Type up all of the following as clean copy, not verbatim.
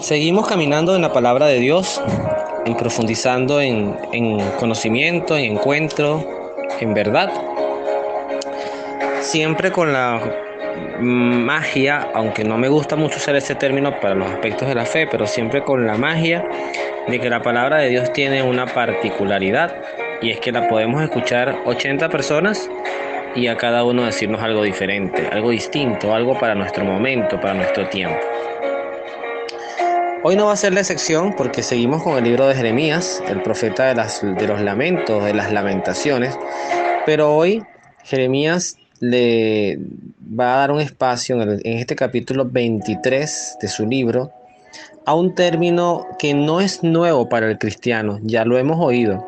Seguimos caminando en la palabra de Dios, en profundizando en conocimiento, en encuentro, en verdad. Siempre con la magia, aunque no me gusta mucho usar ese término para los aspectos de la fe, pero siempre con la magia de que la palabra de Dios tiene una particularidad, y es que la podemos escuchar 80 personas y a cada uno decirnos algo diferente, algo distinto, algo para nuestro momento, para nuestro tiempo. Hoy no va a ser la excepción porque seguimos con el libro de Jeremías, el profeta de los lamentos, de las lamentaciones, pero hoy Jeremías le va a dar un espacio en este capítulo 23 de su libro a un término que no es nuevo para el cristiano, ya lo hemos oído.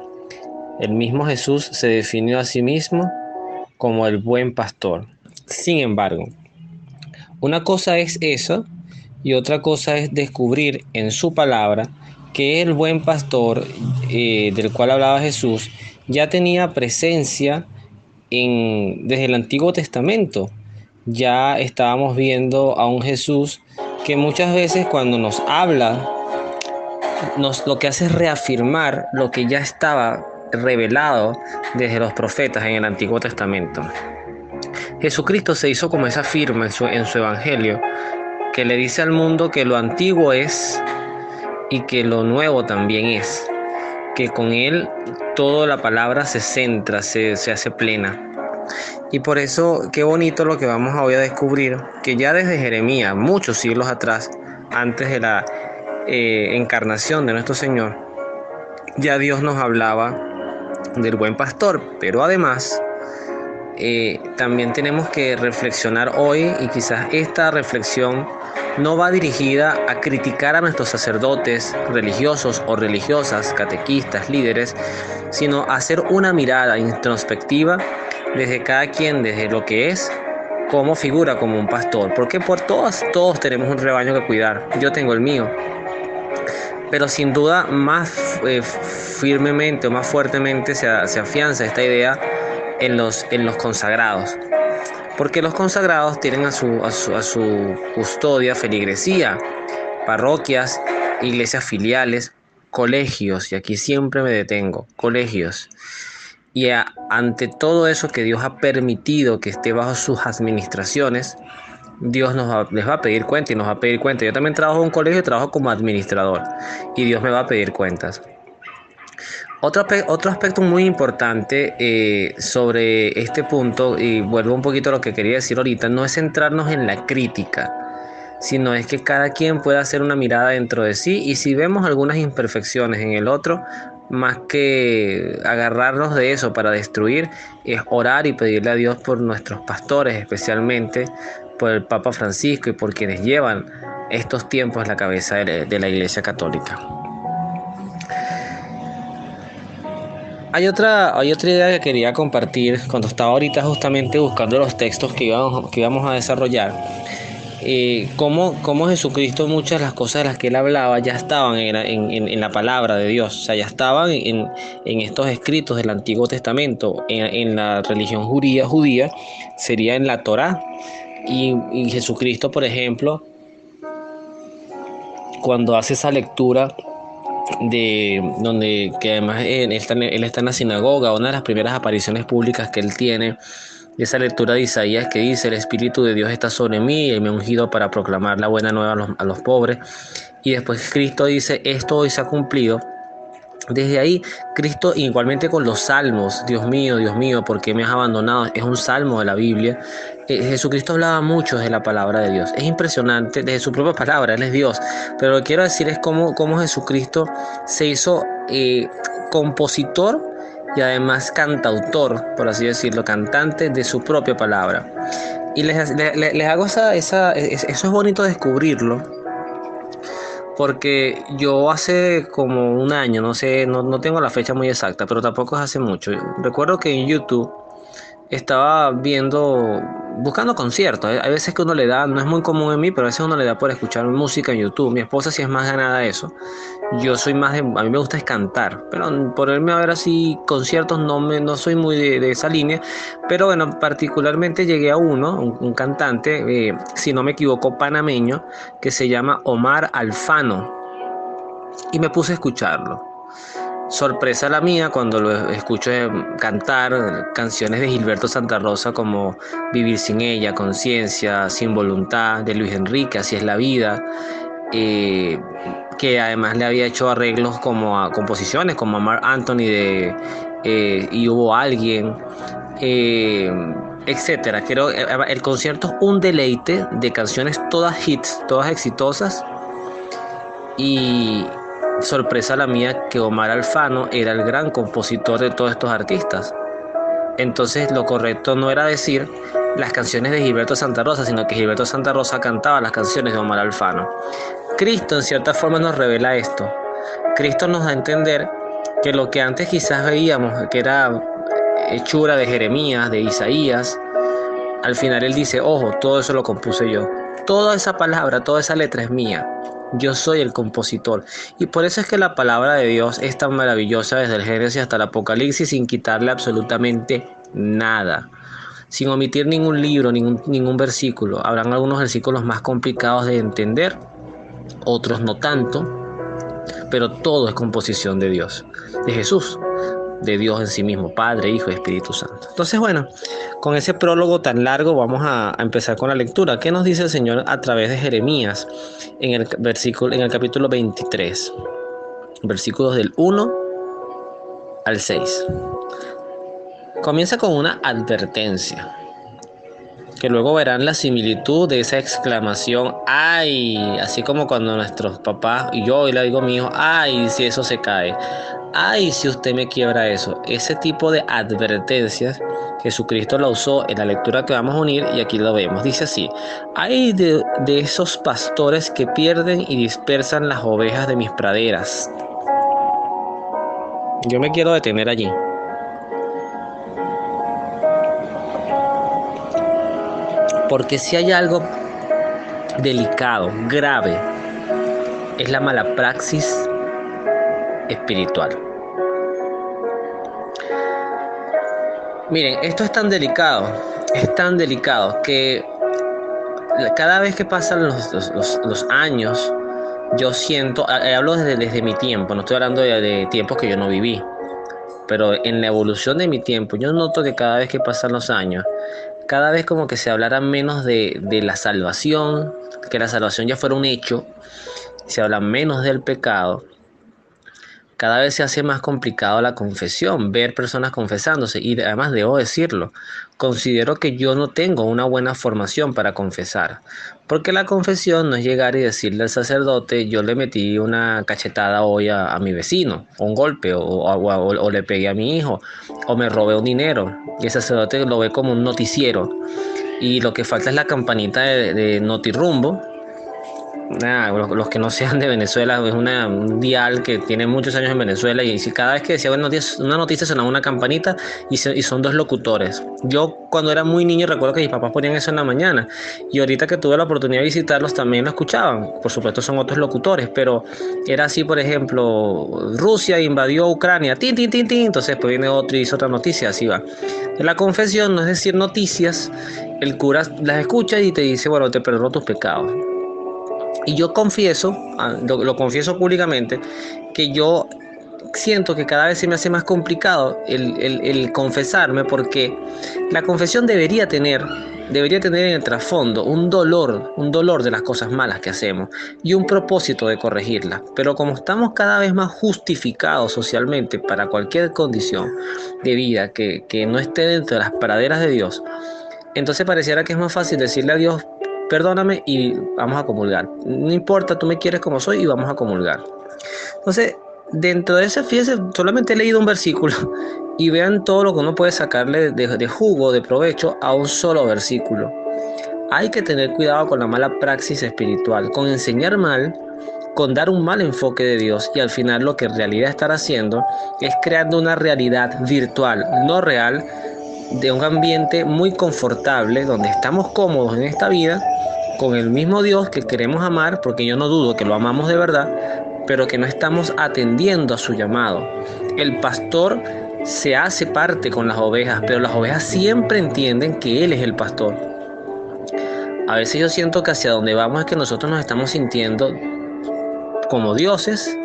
El mismo Jesús se definió a sí mismo como el buen pastor. Sin embargo, una cosa es eso y otra cosa es descubrir en su palabra que el buen pastor del cual hablaba Jesús ya tenía presencia desde el Antiguo Testamento. Ya estábamos viendo a un Jesús que muchas veces cuando nos habla, lo que hace es reafirmar lo que ya estaba revelado desde los profetas en el Antiguo Testamento. Jesucristo se hizo como esa firma en su evangelio, que le dice al mundo que lo antiguo es y que lo nuevo también es, que con él toda la palabra se centra, se hace plena. Y por eso qué bonito lo que vamos hoy a descubrir, que ya desde Jeremías, muchos siglos atrás, antes de la encarnación de nuestro Señor, ya Dios nos hablaba del buen pastor, pero además también tenemos que reflexionar hoy, y quizás esta reflexión no va dirigida a criticar a nuestros sacerdotes religiosos o religiosas, catequistas, líderes, sino a hacer una mirada introspectiva desde cada quien, desde lo que es, cómo figura como un pastor, porque todos tenemos un rebaño que cuidar. Yo tengo el mío, pero sin duda más firmemente o más fuertemente se afianza esta idea en los consagrados, porque los consagrados tienen a su custodia feligresía, parroquias, iglesias filiales, colegios, y aquí siempre me detengo, colegios. Y ante todo eso que Dios ha permitido que esté bajo sus administraciones, Dios les va a pedir cuenta y nos va a pedir cuenta. Yo también trabajo en un colegio y trabajo como administrador, y Dios me va a pedir cuentas. Otro aspecto muy importante sobre este punto, y vuelvo un poquito a lo que quería decir ahorita, no es centrarnos en la crítica, sino es que cada quien pueda hacer una mirada dentro de sí, y si vemos algunas imperfecciones en el otro, más que agarrarnos de eso para destruir, es orar y pedirle a Dios por nuestros pastores, especialmente por el Papa Francisco y por quienes llevan estos tiempos la cabeza de la Iglesia Católica. Hay otra idea que quería compartir cuando estaba ahorita justamente buscando los textos que íbamos a desarrollar. Cómo Jesucristo, muchas de las cosas de las que él hablaba ya estaban en la palabra de Dios, o sea, ya estaban en estos escritos del Antiguo Testamento, en la religión judía sería en la Torá, y Jesucristo, por ejemplo, cuando hace esa lectura que además él está en la sinagoga, una de las primeras apariciones públicas que él tiene, esa lectura de Isaías que dice: el Espíritu de Dios está sobre mí y me ha ungido para proclamar la buena nueva a los pobres. Y después Cristo dice: esto hoy se ha cumplido. Desde ahí, Cristo, igualmente con los salmos, Dios mío, ¿por qué me has abandonado? Es un salmo de la Biblia. Jesucristo hablaba mucho de la palabra de Dios. Es impresionante, desde su propia palabra, Él es Dios. Pero lo que quiero decir es cómo Jesucristo se hizo compositor y además cantautor, por así decirlo, cantante de su propia palabra. Y les hago eso es bonito descubrirlo, porque yo hace como un año, no sé, no tengo la fecha muy exacta, pero tampoco es hace mucho. Recuerdo que en YouTube estaba viendo buscando conciertos. Hay veces que uno le da, no es muy común en mí, pero a veces uno le da por escuchar música en YouTube. Mi esposa sí es más ganada a eso. Yo soy más a mí me gusta es cantar, pero por irme a ver así conciertos no soy muy de esa línea. Pero bueno, particularmente llegué a un cantante, si no me equivoco, panameño, que se llama Omar Alfano, y me puse a escucharlo. Sorpresa la mía cuando lo escucho cantar canciones de Gilberto Santa Rosa como Vivir sin ella, Conciencia, Sin voluntad, de Luis Enrique, Así es la vida, eh, que además le había hecho arreglos como a composiciones como a Marc Anthony de Y hubo alguien, eh, etcétera. Creo el concierto es un deleite de canciones todas hits, todas exitosas. Y sorpresa la mía que Omar Alfano era el gran compositor de todos estos artistas. Entonces lo correcto no era decir las canciones de Gilberto Santa Rosa, sino que Gilberto Santa Rosa cantaba las canciones de Omar Alfano. Cristo en cierta forma nos revela esto. Cristo nos da a entender que lo que antes quizás veíamos, que era hechura de Jeremías, de Isaías, al final él dice, ojo, todo eso lo compuse yo. Toda esa palabra, toda esa letra es mía. Yo soy el compositor. Y por eso es que la palabra de Dios es tan maravillosa desde el Génesis hasta el Apocalipsis, sin quitarle absolutamente nada, sin omitir ningún libro, ningún versículo. Habrán algunos versículos más complicados de entender, otros no tanto, pero todo es composición de Dios, de Jesús, de Dios en sí mismo, Padre, Hijo y Espíritu Santo. Entonces, bueno, con ese prólogo tan largo vamos a empezar con la lectura. ¿Qué nos dice el Señor a través de Jeremías en el capítulo 23, versículos del 1 al 6? Comienza con una advertencia, que luego verán la similitud de esa exclamación, ¡ay! Así como cuando nuestros papás, y yo hoy le digo a mi hijo, ¡ay! Si eso se cae, ¡ay! Si usted me quiebra eso. Ese tipo de advertencias, Jesucristo la usó en la lectura que vamos a unir y aquí lo vemos. Dice así, ¡ay de esos pastores que pierden y dispersan las ovejas de mis praderas! Yo me quiero detener allí. Porque si hay algo delicado, grave, es la mala praxis espiritual. Miren, esto es tan delicado que cada vez que pasan los años, yo siento, hablo desde mi tiempo, no estoy hablando de tiempos que yo no viví, pero en la evolución de mi tiempo, yo noto que cada vez que pasan los años, cada vez como que se hablara menos de la salvación, que la salvación ya fuera un hecho, se habla menos del pecado. Cada vez se hace más complicado la confesión, ver personas confesándose, y además debo decirlo, considero que yo no tengo una buena formación para confesar, porque la confesión no es llegar y decirle al sacerdote, yo le metí una cachetada hoy a mi vecino, o un golpe, o le pegué a mi hijo, o me robé un dinero, y el sacerdote lo ve como un noticiero, y lo que falta es la campanita de Notirumbo. Los que no sean de Venezuela, es un dial que tiene muchos años en Venezuela, y si cada vez que decía una noticia sonaba una campanita y son dos locutores. Yo cuando era muy niño recuerdo que mis papás ponían eso en la mañana, y ahorita que tuve la oportunidad de visitarlos también lo escuchaban. Por supuesto son otros locutores, pero era así, por ejemplo, Rusia invadió Ucrania, tin, tin, tin, tin. Entonces después viene otro y dice otra noticia, así va. La confesión no es decir noticias, el cura las escucha y te dice, bueno, te perdono tus pecados. Y yo confieso, lo confieso públicamente, que yo siento que cada vez se me hace más complicado el confesarme, porque la confesión debería tener en el trasfondo un dolor de las cosas malas que hacemos y un propósito de corregirlas. Pero como estamos cada vez más justificados socialmente para cualquier condición de vida que no esté dentro de las praderas de Dios, entonces pareciera que es más fácil decirle a Dios, perdóname y vamos a comulgar. No importa, tú me quieres como soy y vamos a comulgar. Entonces, dentro de ese, fíjense, solamente he leído un versículo y vean todo lo que uno puede sacarle de jugo, de provecho a un solo versículo. Hay que tener cuidado con la mala praxis espiritual, con enseñar mal, con dar un mal enfoque de Dios, y al final lo que en realidad estar haciendo es creando una realidad virtual, no real, de un ambiente muy confortable, donde estamos cómodos en esta vida, con el mismo Dios que queremos amar, porque yo no dudo que lo amamos de verdad, pero que no estamos atendiendo a su llamado. El pastor se hace parte con las ovejas, pero las ovejas siempre entienden que Él es el pastor. A veces yo siento que hacia donde vamos es que nosotros nos estamos sintiendo como dioses,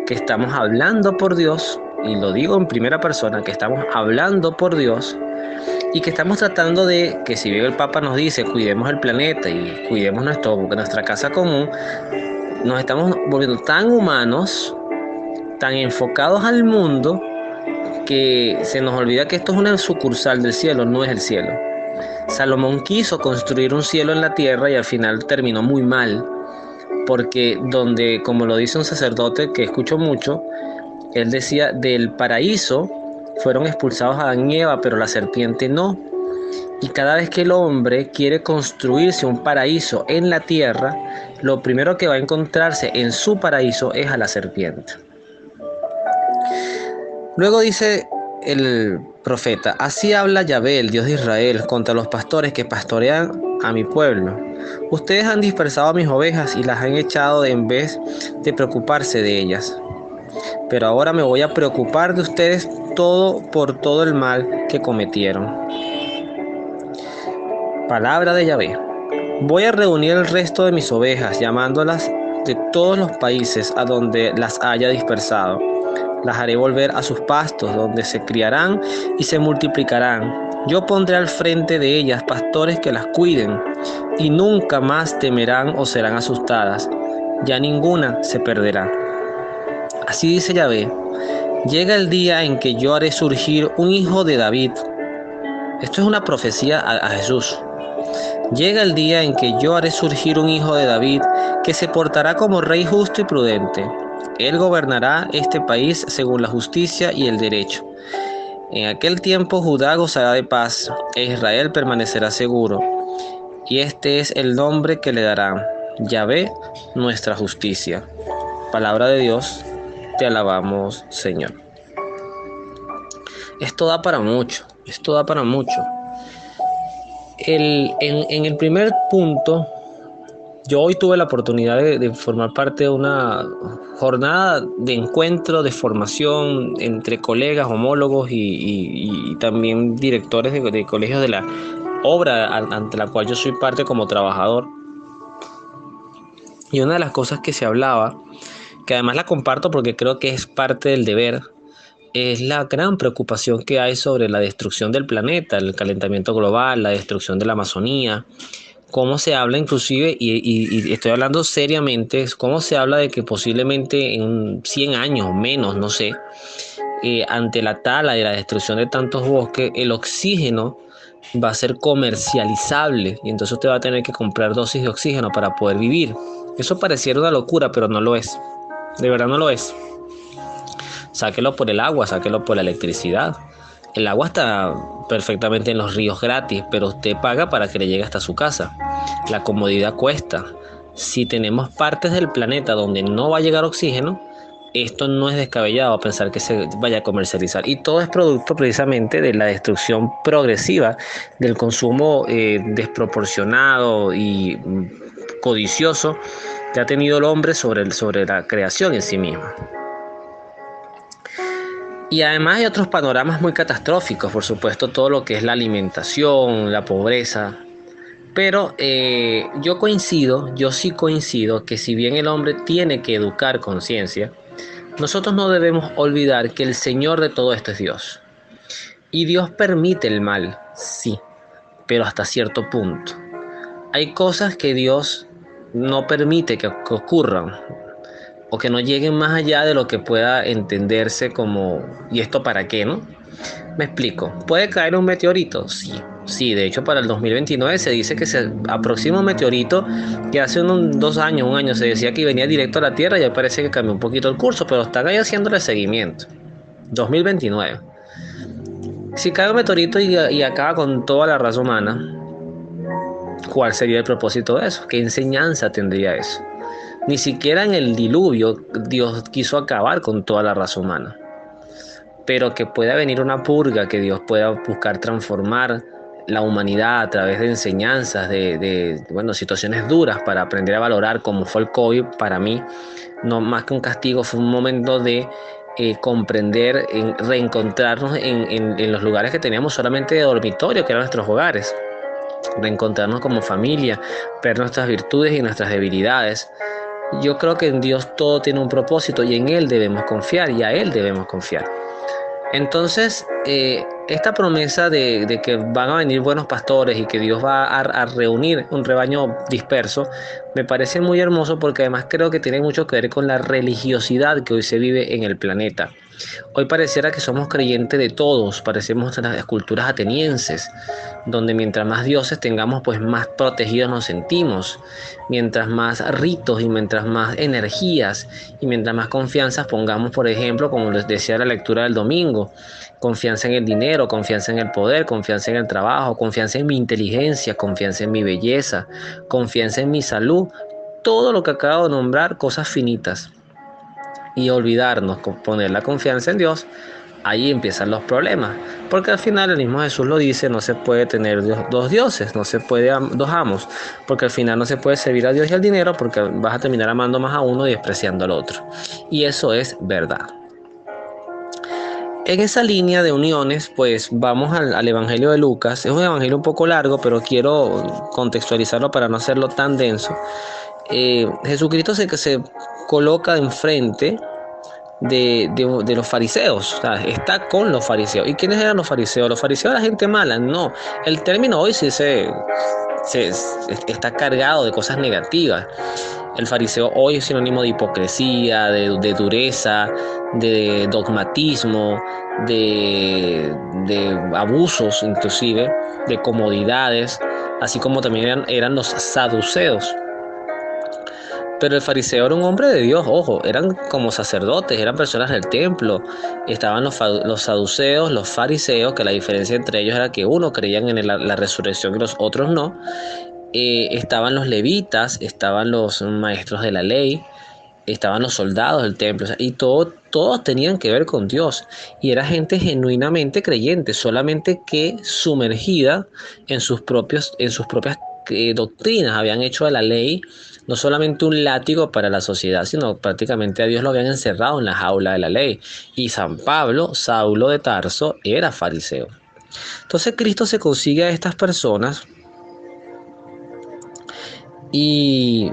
que estamos hablando por Dios, y lo digo en primera persona, que estamos hablando por Dios, y que estamos tratando de, que si bien el Papa nos dice, cuidemos el planeta y cuidemos nuestra casa común, nos estamos volviendo tan humanos, tan enfocados al mundo, que se nos olvida que esto es una sucursal del cielo, no es el cielo. Salomón quiso construir un cielo en la tierra y al final terminó muy mal, porque donde, como lo dice un sacerdote que escucho mucho, él decía, del paraíso fueron expulsados Adán y Eva, pero la serpiente no. Y cada vez que el hombre quiere construirse un paraíso en la tierra, lo primero que va a encontrarse en su paraíso es a la serpiente. Luego dice el profeta, así habla Yahvé, el Dios de Israel, contra los pastores que pastorean a mi pueblo. Ustedes han dispersado a mis ovejas y las han echado en vez de preocuparse de ellas. Pero ahora me voy a preocupar de ustedes por todo el mal que cometieron. Palabra de Yahvé. Voy a reunir el resto de mis ovejas, llamándolas de todos los países a donde las haya dispersado. Las haré volver a sus pastos, donde se criarán y se multiplicarán. Yo pondré al frente de ellas pastores que las cuiden, y nunca más temerán o serán asustadas. Ya ninguna se perderá. Así dice Yahvé, llega el día en que yo haré surgir un hijo de David. Esto es una profecía a Jesús. Llega el día en que yo haré surgir un hijo de David que se portará como rey justo y prudente. Él gobernará este país según la justicia y el derecho. En aquel tiempo Judá gozará de paz e Israel permanecerá seguro. Y este es el nombre que le darán, Yahvé, nuestra justicia. Palabra de Dios, te alabamos, Señor. Esto da para mucho, En el primer punto, yo hoy tuve la oportunidad de formar parte de una jornada de encuentro, de formación entre colegas, homólogos y también directores de colegios de la obra ante la cual yo soy parte como trabajador. Y una de las cosas que se hablaba, que además la comparto porque creo que es parte del deber, es la gran preocupación que hay sobre la destrucción del planeta, el calentamiento global, la destrucción de la Amazonía. Cómo se habla inclusive, y estoy hablando seriamente, cómo se habla de que posiblemente en 100 años o menos, no sé, ante la tala y la destrucción de tantos bosques, el oxígeno va a ser comercializable y entonces usted va a tener que comprar dosis de oxígeno para poder vivir. Eso pareciera una locura, pero no lo es. De verdad no lo es. Sáquelo por el agua, sáquelo por la electricidad. El agua está perfectamente en los ríos gratis, pero usted paga para que le llegue hasta su casa. La comodidad cuesta. Si tenemos partes del planeta donde no va a llegar oxígeno, esto no es descabellado pensar que se vaya a comercializar. Y todo es producto precisamente de la destrucción progresiva, del consumo desproporcionado y codicioso que ha tenido el hombre sobre la creación en sí misma. Y además hay otros panoramas muy catastróficos, por supuesto, todo lo que es la alimentación, la pobreza. Pero yo sí coincido que si bien el hombre tiene que educar conciencia, nosotros no debemos olvidar que el Señor de todo esto es Dios. Y Dios permite el mal, sí, pero hasta cierto punto. Hay cosas que Dios no permite que ocurran, o que no lleguen más allá de lo que pueda entenderse como, ¿y esto para qué, no? Me explico. ¿Puede caer un meteorito? Sí, de hecho para el 2029 se dice que se aproxima un meteorito que hace unos 2 años, un año se decía que venía directo a la Tierra, ya parece que cambió un poquito el curso, pero están ahí haciéndole seguimiento. 2029. Si cae un meteorito y acaba con toda la raza humana, ¿cuál sería el propósito de eso? ¿Qué enseñanza tendría eso? Ni siquiera en el diluvio Dios quiso acabar con toda la raza humana. pero que pueda venir una purga, que Dios pueda buscar transformar la humanidad a través de enseñanzas, bueno, situaciones duras para aprender a valorar, como fue el COVID para mí, no más que un castigo, fue un momento de comprender, reencontrarnos en los lugares que teníamos solamente de dormitorio, que eran nuestros hogares, reencontrarnos como familia, ver nuestras virtudes y nuestras debilidades. Yo creo que en Dios todo tiene un propósito y en Él debemos confiar y a Él debemos confiar. Entonces, esta promesa de que van a venir buenos pastores y que Dios va a reunir un rebaño disperso, me parece muy hermoso porque además creo que tiene mucho que ver con la religiosidad que hoy se vive en el planeta. Hoy pareciera que somos creyentes de todos, parecemos las culturas atenienses, donde mientras más dioses tengamos, pues más protegidos nos sentimos, mientras más ritos y mientras más energías y mientras más confianzas pongamos, por ejemplo, como les decía la lectura del domingo, confianza en el dinero, confianza en el poder, confianza en el trabajo, confianza en mi inteligencia, confianza en mi belleza, confianza en mi salud, todo lo que acabo de nombrar, cosas finitas. Y olvidarnos, poner la confianza en Dios, ahí empiezan los problemas. Porque al final el mismo Jesús lo dice, no se puede tener dos dioses, no se puede dos amos, porque al final no se puede servir a Dios y al dinero, porque vas a terminar amando más a uno y despreciando al otro. Y eso es verdad. En esa línea de uniones, pues vamos al Evangelio de Lucas. Es un evangelio un poco largo, pero quiero contextualizarlo para no hacerlo tan denso. Jesucristo se coloca enfrente de los fariseos, o sea, está con los fariseos. ¿Y quiénes eran los fariseos? Los fariseos eran gente mala, no. El término hoy sí está cargado de cosas negativas. El fariseo hoy es sinónimo de hipocresía, de dureza, de dogmatismo, de abusos inclusive, de comodidades, así como también eran los saduceos. Pero el fariseo era un hombre de Dios, ojo, eran como sacerdotes, eran personas del templo. Estaban los saduceos, los fariseos, que la diferencia entre ellos era que uno creían en la resurrección y los otros no. Estaban los levitas, estaban los maestros de la ley, estaban los soldados del templo, o sea, y todos tenían que ver con Dios. Y era gente genuinamente creyente, solamente que sumergida en sus propias doctrinas. Habían hecho de la ley no solamente un látigo para la sociedad, sino prácticamente a Dios lo habían encerrado en la jaula de la ley. Y San Pablo, Saulo de Tarso, era fariseo. Entonces Cristo se consigue a estas personas y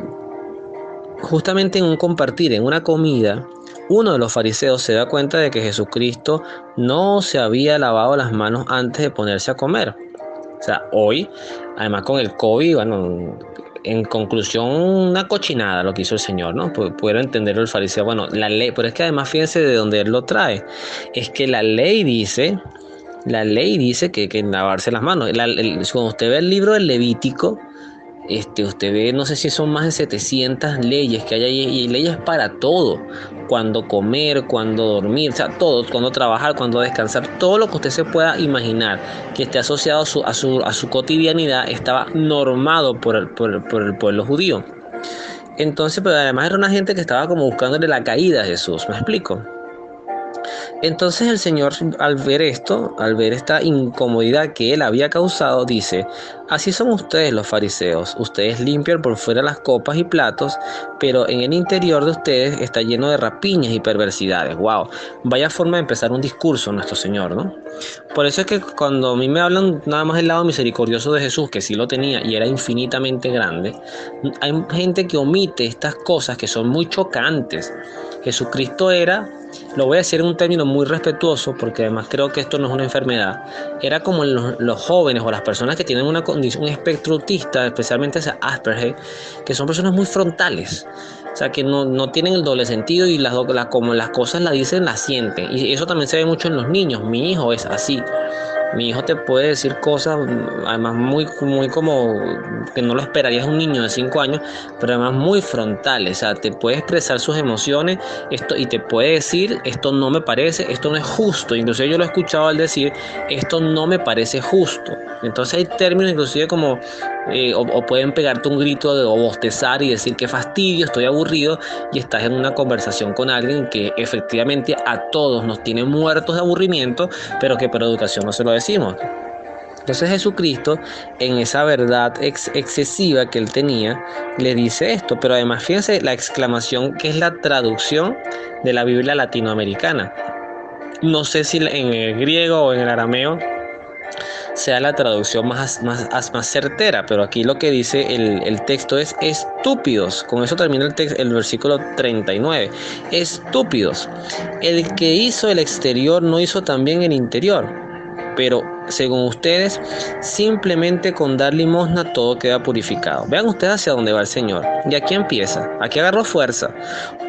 justamente en un compartir, en una comida, uno de los fariseos se da cuenta de que Jesucristo no se había lavado las manos antes de ponerse a comer. O sea, hoy, además con el COVID, bueno, en conclusión, una cochinada lo que hizo el Señor, ¿no? Pudieron entenderlo el fariseo. Bueno, la ley, pero es que además fíjense de dónde él lo trae. Es que la ley dice que lavarse las manos. Cuando usted ve el libro del Levítico, usted ve, no sé si son más de 700 leyes que hay ahí, y leyes para todo, cuándo comer, cuándo dormir, o sea, todo, cuándo trabajar, cuándo descansar, todo lo que usted se pueda imaginar que esté asociado a su cotidianidad estaba normado por el pueblo judío. Entonces, pero además era una gente que estaba como buscándole la caída a Jesús, ¿me explico? Entonces el Señor, al ver esto, al ver esta incomodidad que él había causado, dice: así son ustedes los fariseos, ustedes limpian por fuera las copas y platos, pero en el interior de ustedes está lleno de rapiñas y perversidades. Wow, vaya forma de empezar un discurso nuestro Señor, ¿no? Por eso es que cuando a mí me hablan nada más del lado misericordioso de Jesús, que sí lo tenía y era infinitamente grande, hay gente que omite estas cosas que son muy chocantes. Jesucristo era, lo voy a decir en un término muy respetuoso, porque además creo que esto no es una enfermedad, era como los jóvenes o las personas que tienen una condición, un espectro autista, especialmente esa Asperger, que son personas muy frontales, o sea, que no tienen el doble sentido y como las cosas las dicen, las sienten. Y eso también se ve mucho en los niños. Mi hijo es así. Mi hijo te puede decir cosas, además muy como que no lo esperarías un niño de 5 años, pero además muy frontales. O sea, te puede expresar sus emociones y te puede decir: esto no me parece, esto no es justo. Inclusive yo lo he escuchado al decir: esto no me parece justo. Entonces hay términos inclusive como o pueden pegarte un grito o bostezar y decir que fastidio, estoy aburrido, y estás en una conversación con alguien que efectivamente a todos nos tiene muertos de aburrimiento, pero que por educación no se lo decimos. Entonces Jesucristo, en esa verdad excesiva que él tenía, le dice esto. Pero además fíjense la exclamación que es la traducción de la Biblia latinoamericana. No sé si en el griego o en el arameo sea la traducción más certera, pero aquí lo que dice el texto es estúpidos. Con eso termina el versículo 39. Estúpidos. El que hizo el exterior no hizo también el interior. Pero según ustedes, simplemente con dar limosna todo queda purificado. Vean ustedes hacia dónde va el Señor. Y aquí empieza, aquí agarró fuerza.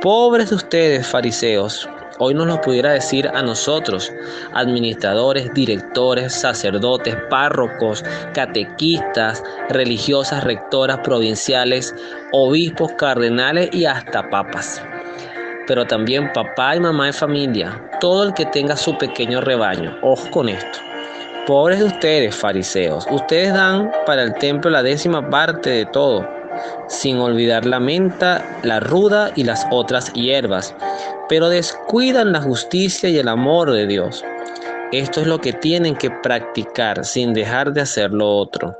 Pobres de ustedes, fariseos. Hoy nos lo pudiera decir a nosotros, administradores, directores, sacerdotes, párrocos, catequistas, religiosas, rectoras, provinciales, obispos, cardenales y hasta papas. Pero también papá y mamá de familia, todo el que tenga su pequeño rebaño. Ojo con esto. Pobres de ustedes, fariseos, ustedes dan para el templo la 10ª parte de todo, sin olvidar la menta, la ruda y las otras hierbas, pero descuidan la justicia y el amor de Dios. Esto es lo que tienen que practicar sin dejar de hacer lo otro.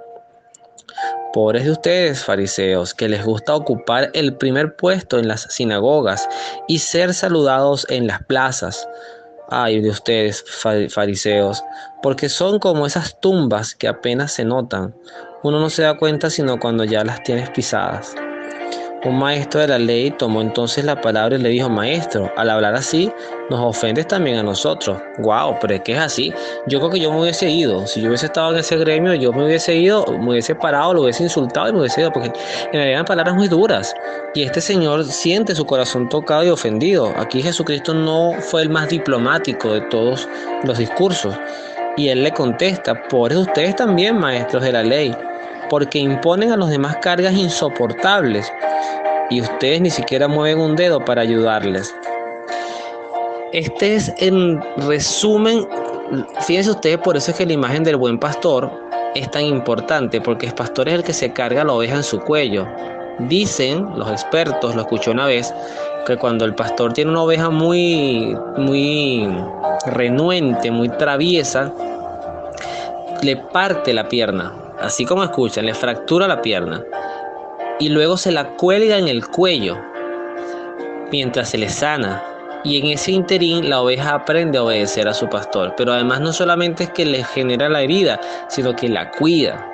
Pobres de ustedes, fariseos, que les gusta ocupar el primer puesto en las sinagogas y ser saludados en las plazas. Ay de ustedes, fariseos, porque son como esas tumbas que apenas se notan. Uno no se da cuenta sino cuando ya las tienes pisadas. Un maestro de la ley tomó entonces la palabra y le dijo: Maestro, al hablar así, nos ofendes también a nosotros. Wow, pero es que es así. Yo creo que yo me hubiese ido. Si yo hubiese estado en ese gremio, yo me hubiese ido, me hubiese parado, lo hubiese insultado y me hubiese ido, porque en realidad eran palabras muy duras. Y este señor siente su corazón tocado y ofendido. Aquí Jesucristo no fue el más diplomático de todos los discursos. Y él le contesta: Pobres ustedes también, maestros de la ley, porque imponen a los demás cargas insoportables y ustedes ni siquiera mueven un dedo para ayudarles. Este es en resumen. Fíjense ustedes, por eso es que la imagen del buen pastor es tan importante, porque el pastor es el que se carga la oveja en su cuello. Dicen los expertos, lo escuché una vez, que cuando el pastor tiene una oveja muy renuente, muy traviesa, le parte la pierna, así como escuchan, le fractura la pierna y luego se la cuelga en el cuello mientras se le sana. Y en ese interín la oveja aprende a obedecer a su pastor. Pero además no solamente es que le genera la herida, sino que la cuida.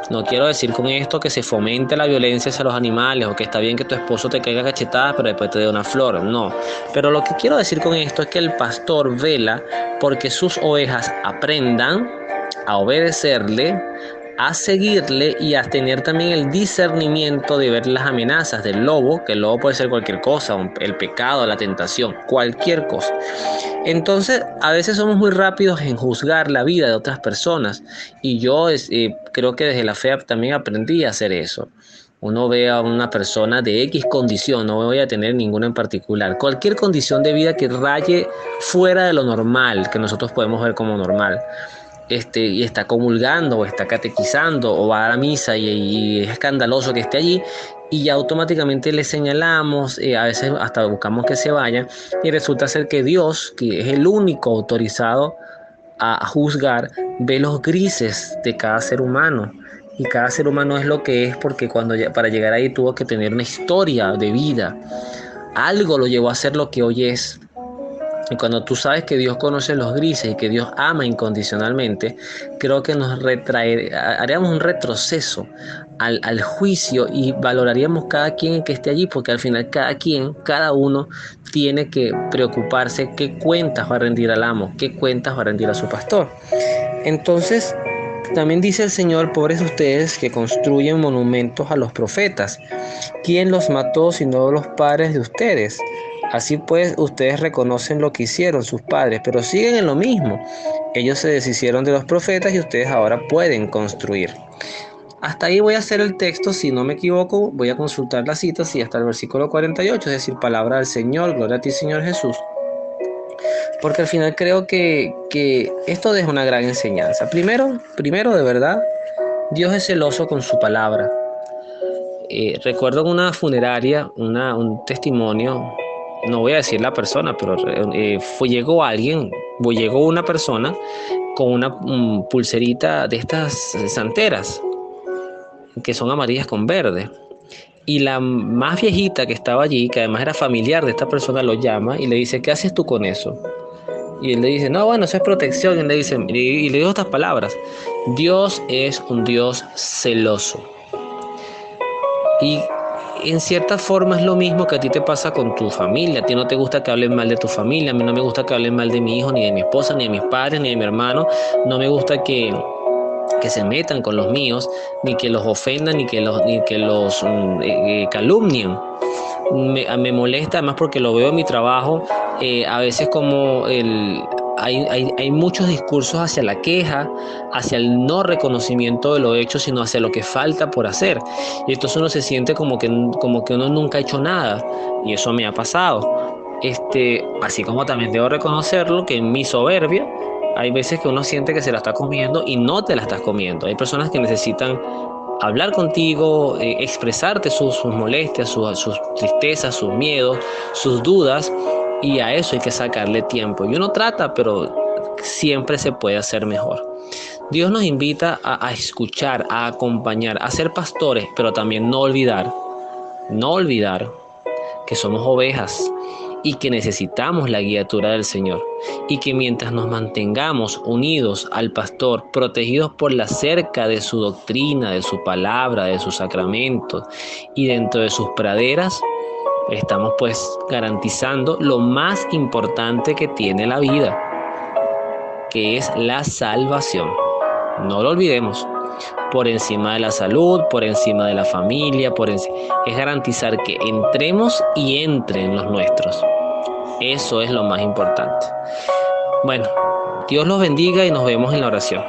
No quiero decir con esto que se fomente la violencia hacia los animales o que está bien que tu esposo te caiga cachetadas pero después te dé una flor. No. Pero lo que quiero decir con esto es que el pastor vela porque sus ovejas aprendan a obedecerle, a seguirle y a tener también el discernimiento de ver las amenazas del lobo, que el lobo puede ser cualquier cosa, el pecado, la tentación, cualquier cosa. Entonces, a veces somos muy rápidos en juzgar la vida de otras personas y yo creo que desde la fe también aprendí a hacer eso. Uno ve a una persona de X condición, no voy a tener ninguna en particular, cualquier condición de vida que raye fuera de lo normal, que nosotros podemos ver como normal. Y está comulgando o está catequizando o va a la misa y es escandaloso que esté allí y ya automáticamente le señalamos, a veces hasta buscamos que se vaya y resulta ser que Dios, que es el único autorizado a juzgar, ve los grises de cada ser humano y cada ser humano es lo que es porque para llegar ahí tuvo que tener una historia de vida, algo lo llevó a ser lo que hoy es. Y cuando tú sabes que Dios conoce los grises y que Dios ama incondicionalmente, creo que haríamos un retroceso al juicio y valoraríamos cada quien que esté allí, porque al final cada uno tiene que preocuparse qué cuentas va a rendir al amo, qué cuentas va a rendir a su pastor. Entonces, también dice el Señor: pobres ustedes que construyen monumentos a los profetas. ¿Quién los mató sino los padres de ustedes? Así pues, ustedes reconocen lo que hicieron sus padres, pero siguen en lo mismo. Ellos se deshicieron de los profetas y ustedes ahora pueden construir. Hasta ahí voy a hacer el texto, si no me equivoco, voy a consultar las citas y hasta el versículo 48, es decir, palabra del Señor, gloria a ti, Señor Jesús. Porque al final creo que esto deja una gran enseñanza. Primero, de verdad, Dios es celoso con su palabra. Recuerdo en una funeraria, un testimonio, no voy a decir la persona, pero llegó una persona con una pulserita de estas santeras, que son amarillas con verde. Y la más viejita que estaba allí, que además era familiar de esta persona, lo llama y le dice, ¿qué haces tú con eso? Y él le dice, no, bueno, eso es protección. Y él le dice, y le dijo estas palabras: Dios es un Dios celoso. Y en cierta forma es lo mismo que a ti te pasa con tu familia. A ti no te gusta que hablen mal de tu familia. A mí no me gusta que hablen mal de mi hijo, ni de mi esposa, ni de mis padres, ni de mi hermano. No me gusta que se metan con los míos, ni que los ofendan, ni que los calumnien. Me molesta además porque lo veo en mi trabajo, a veces como hay muchos discursos hacia la queja, hacia el no reconocimiento de lo hecho, sino hacia lo que falta por hacer. Y entonces uno se siente como que uno nunca ha hecho nada. Y eso me ha pasado. Así como también debo reconocerlo, que en mi soberbia hay veces que uno siente que se la está comiendo y no te la estás comiendo. Hay personas que necesitan hablar contigo, expresarte sus molestias, sus tristezas, sus miedos, sus dudas, y a eso hay que sacarle tiempo. Y uno trata, pero siempre se puede hacer mejor. Dios nos invita a escuchar, a acompañar, a ser pastores, pero también no olvidar que somos ovejas y que necesitamos la guiatura del Señor, y que mientras nos mantengamos unidos al pastor, protegidos por la cerca de su doctrina, de su palabra, de sus sacramentos y dentro de sus praderas, estamos pues garantizando lo más importante que tiene la vida, que es la salvación. No lo olvidemos. Por encima de la salud, por encima de la familia, es garantizar que entremos y entren los nuestros. Eso es lo más importante. Bueno, Dios los bendiga y nos vemos en la oración.